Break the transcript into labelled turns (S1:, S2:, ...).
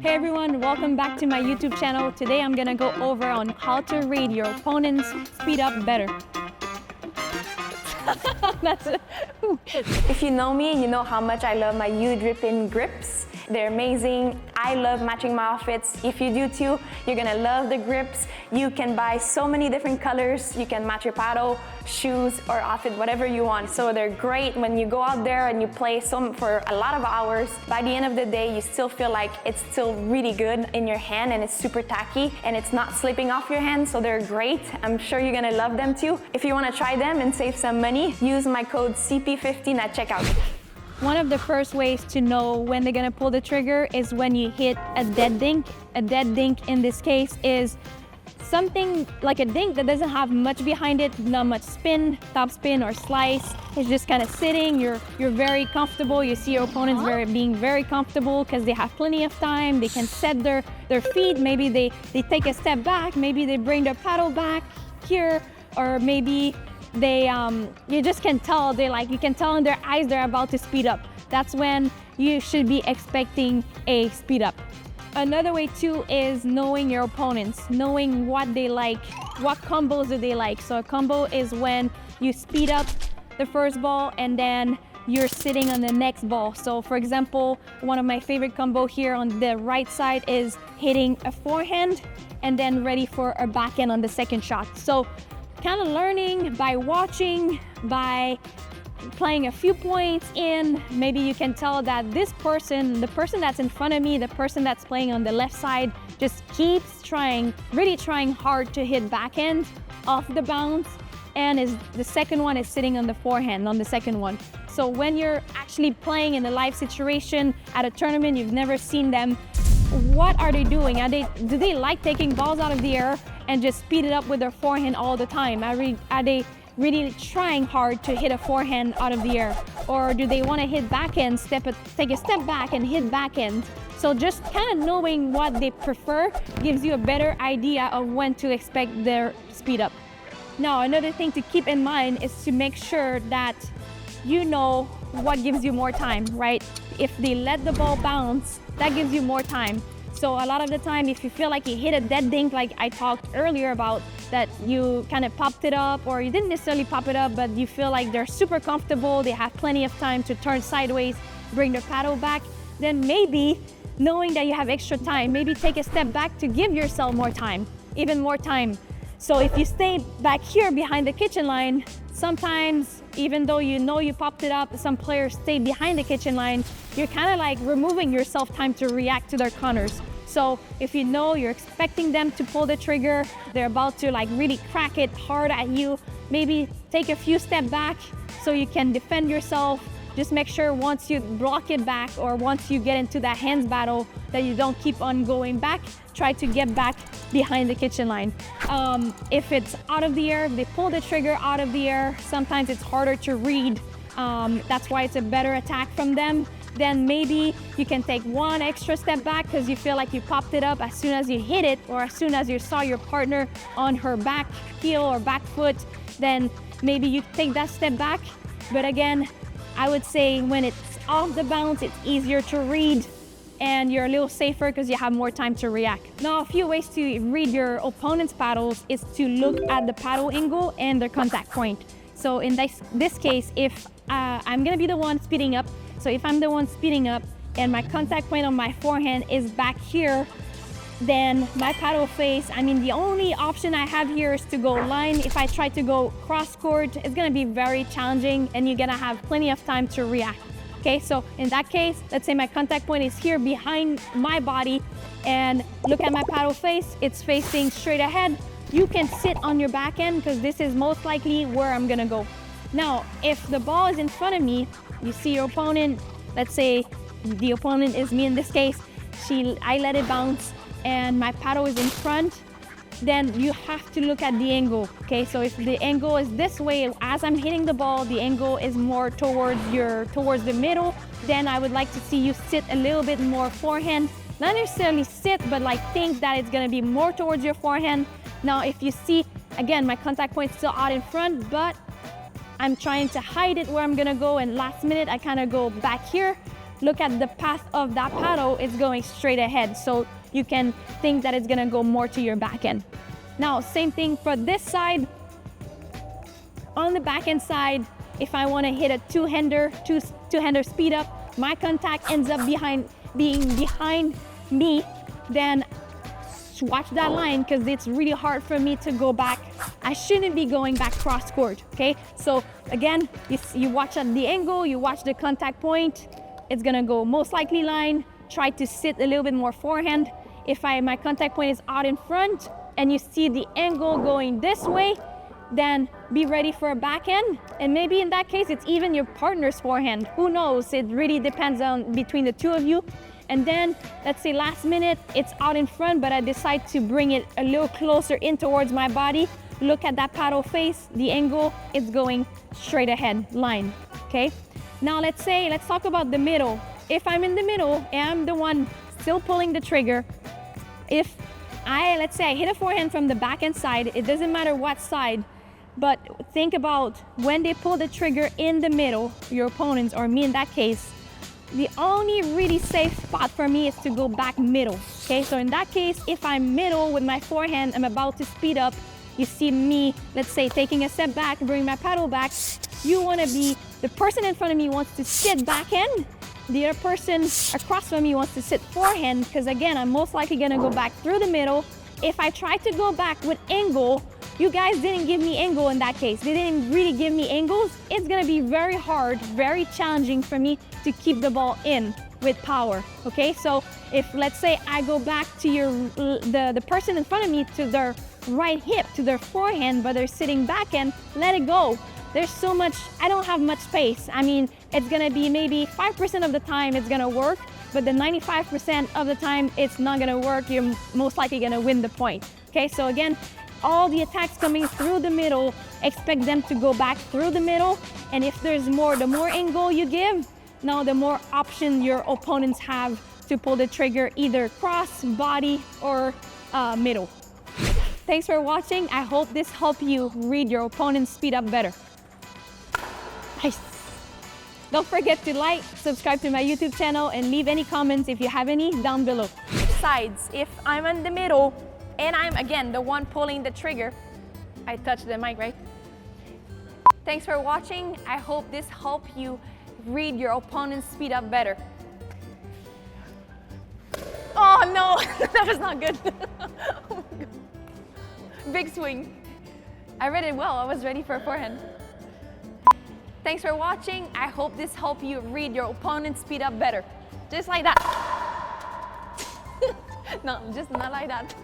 S1: Hey everyone, welcome back to my YouTube channel. Today I'm gonna go over on how to read your opponent's speed up better.
S2: If you know me, you know how much I love my UDRIPPIN grips. They're amazing. I love matching my outfits. If you do too, you're gonna love the grips. You can buy so many different colors. You can match your paddle, shoes, or outfit, whatever you want. So they're great when you go out there and you play for a lot of hours. By the end of the day, you still feel like it's still really good in your hand and it's super tacky and it's not slipping off your hand, so they're great. I'm sure you're gonna love them too. If you wanna try them and save some money, use my code CP15 at checkout.
S1: One of the first ways to know when they're gonna pull the trigger is when you hit a dead dink. A dead dink in this case is something like a dink that doesn't have much behind it, not much spin, top spin or slice. It's just kind of sitting, you're very comfortable. You see your opponents being very comfortable because they have plenty of time. They can set their feet, maybe they take a step back, maybe they bring their paddle back here, or maybe they you just can tell you can tell in their eyes they're about to speed up. That's when you should be expecting a speed up. Another way too is knowing your opponents, knowing what they like, what combos do they like. So a combo is when you speed up the first ball and then you're sitting on the next ball. So for example, one of my favorite combo here on the right side is hitting a forehand and then ready for a backhand on the second shot. So kind of learning by watching, by playing a few points in, maybe you can tell that this person, the person that's in front of me, the person that's playing on the left side, just keeps trying, really trying hard to hit backhand off the bounce, and the second one is sitting on the forehand on the second one. So when you're actually playing in a live situation at a tournament, you've never seen them, what are they doing? Do they like taking balls out of the air and just speed it up with their forehand all the time? Are they really trying hard to hit a forehand out of the air? Or do they want to hit backhand, take a step back and hit backhand? So just kind of knowing what they prefer gives you a better idea of when to expect their speed up. Now, another thing to keep in mind is to make sure that you know what gives you more time, right? If they let the ball bounce, that gives you more time. So a lot of the time, if you feel like you hit a dead dink, like I talked earlier about, that you kind of popped it up, or you didn't necessarily pop it up, but you feel like they're super comfortable, they have plenty of time to turn sideways, bring their paddle back, then maybe knowing that you have extra time, maybe take a step back to give yourself more time, even more time. So if you stay back here behind the kitchen line, sometimes, even though you know you popped it up, some players stay behind the kitchen line, you're kind of like removing yourself time to react to their counters. So if you know you're expecting them to pull the trigger, they're about to like really crack it hard at you, maybe take a few steps back so you can defend yourself. Just make sure once you block it back or once you get into that hands battle that you don't keep on going back. Try to get back behind the kitchen line. If it's out of the air, if they pull the trigger out of the air, sometimes it's harder to read. That's why it's a better attack from them. Then maybe you can take one extra step back because you feel like you popped it up as soon as you hit it, or as soon as you saw your partner on her back heel or back foot, then maybe you take that step back. But again, I would say when it's off the bounce, it's easier to read and you're a little safer because you have more time to react. Now, a few ways to read your opponent's paddles is to look at the paddle angle and their contact point. So in this case, if I'm gonna be the one speeding up, so if I'm the one speeding up and my contact point on my forehand is back here, then my paddle face, the only option I have here is to go line. If I try to go cross court, it's gonna be very challenging and you're gonna have plenty of time to react. Okay, so in that case, let's say my contact point is here behind my body and look at my paddle face, it's facing straight ahead. You can sit on your back end because this is most likely where I'm gonna go. Now, if the ball is in front of me, you see your opponent, let's say the opponent is me in this case, I let it bounce and my paddle is in front, then you have to look at the angle. Okay, so if the angle is this way, as I'm hitting the ball, the angle is more towards the middle, then I would like to see you sit a little bit more forehand. Not necessarily sit, but like think that it's gonna be more towards your forehand. Now, if you see, again, my contact point is still out in front, but I'm trying to hide it where I'm gonna go, and last minute I kind of go back here. look at the path of that paddle, it's going straight ahead. So you can think that it's gonna go more to your backhand. Now, same thing for this side. On the backhand side, if I wanna hit a two-hander speed up, my contact ends up being behind me, then watch that line because it's really hard for me to go back. I shouldn't be going back cross court, okay? So again, you watch at the angle, you watch the contact point, it's gonna go most likely line. Try to sit a little bit more forehand. If my contact point is out in front and you see the angle going this way, then be ready for a backhand. And maybe in that case, it's even your partner's forehand. Who knows? It really depends on between the two of you. And then, let's say last minute, it's out in front, but I decide to bring it a little closer in towards my body. Look at that paddle face, the angle, it's going straight ahead, line, okay? Now let's talk about the middle. If I'm in the middle and I'm the one still pulling the trigger, let's say I hit a forehand from the backhand side, it doesn't matter what side, but think about when they pull the trigger in the middle, your opponents, or me in that case, the only really safe spot for me is to go back middle, okay? So in that case, if I'm middle with my forehand, I'm about to speed up, you see me, let's say, taking a step back, bring my paddle back, you wanna be, the person in front of me wants to sit backhand, the other person across from me wants to sit forehand, because again, I'm most likely gonna go back through the middle. If I try to go back with angle, you guys didn't give me angle in that case. They didn't really give me angles. It's gonna be very hard, very challenging for me to keep the ball in with power, okay? So if, let's say, I go back to the person in front of me to their right hip, to their forehand, but they're sitting backhand, let it go. There's so much, I don't have much space. I mean, it's gonna be maybe 5% of the time it's gonna work, but the 95% of the time it's not gonna work. You're most likely gonna win the point, okay? So again, all the attacks coming through the middle, expect them to go back through the middle. And if there's more, the more angle you give, now the more option your opponents have to pull the trigger, either cross, body, or middle. Thanks for watching. I hope this helped you read your opponent's speed up better. Nice. Don't forget to like, subscribe to my YouTube channel, and leave any comments if you have any down below. Sides, if I'm in the middle, and I'm, again, the one pulling the trigger. I touched the mic, right? Thanks for watching. I hope this helped you read your opponent's speed up better. Oh no, that was not good. Oh my God. Big swing. I read it well. I was ready for a forehand. Thanks for watching. I hope this helped you read your opponent's speed up better. Just like that. No, just not like that.